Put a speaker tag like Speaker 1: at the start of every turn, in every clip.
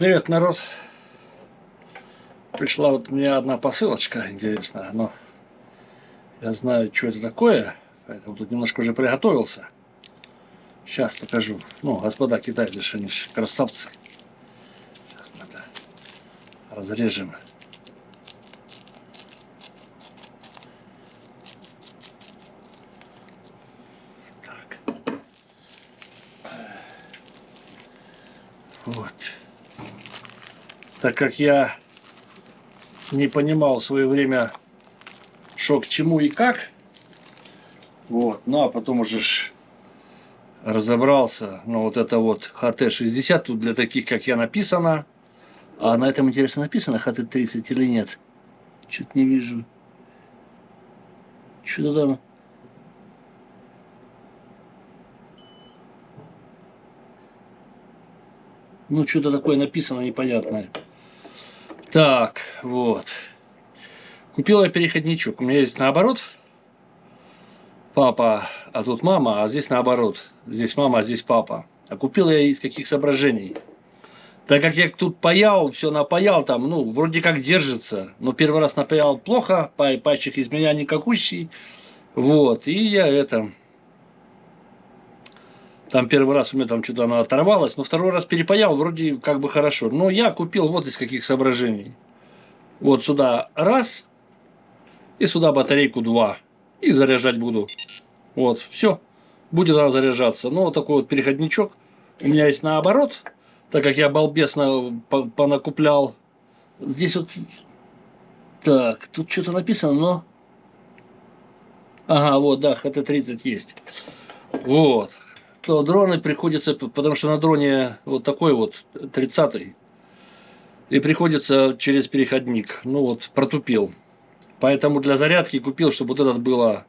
Speaker 1: Привет, народ. Пришла вот у меня одна посылочка интересная, но я знаю, что это такое, поэтому тут немножко уже приготовился. Сейчас покажу. Ну, господа китайцы, они ж красавцы. Сейчас мы это разрежем. Так. Вот. Так как я не понимал в свое время, что к чему и как, вот, ну а потом уже разобрался, ну вот это вот ХТ-60, тут для таких, как я, написано. А на этом, интересно, написано ХТ-30 или нет? Что-то не вижу. Что-то там... Ну, что-то такое написано непонятное. Так, вот. Купил я переходничок. У меня есть наоборот. Папа, а тут мама, а здесь наоборот. Здесь мама, а здесь папа. А купил я из каких соображений? Так как я тут паял, все напаял там, ну, вроде как держится. Но первый раз напаял плохо, пальчик из меня никакущий. Вот, и я это... Там первый раз у меня там что-то она оторвалась, но второй раз перепаял, вроде как бы хорошо. Но я купил вот из каких соображений. Вот сюда раз, и сюда батарейку 2. И заряжать буду. Вот, все. Будет она заряжаться. Ну, вот такой вот переходничок. У меня есть наоборот, так как я балбесно понакуплял. Здесь вот... Так, тут что-то написано, но... Ага, вот, да, ХТ-30 есть. Вот. То дроны приходится, потому что на дроне вот такой вот 30-й. И приходится через переходник. Ну вот, протупил. Поэтому для зарядки купил, чтобы вот этот было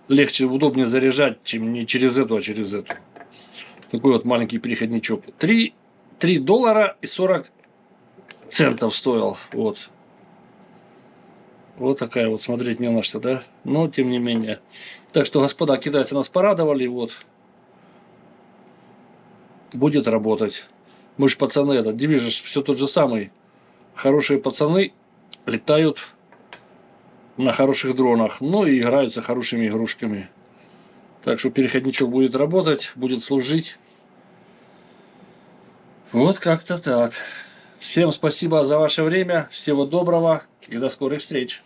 Speaker 1: легче, удобнее заряжать, чем не через эту, а через эту. Такой вот маленький переходничок. 3 доллара и 40 центов стоил. Вот. Вот такая вот, смотреть не на что, да? Но тем не менее. Так что, господа, китайцы нас порадовали. Вот. Будет работать. Мы ж пацаны, этот девиз все тот же самый. Хорошие пацаны летают на хороших дронах. Ну и играются хорошими игрушками. Так что переходничок будет работать, будет служить. Вот как-то так. Всем спасибо за ваше время. Всего доброго и до скорых встреч.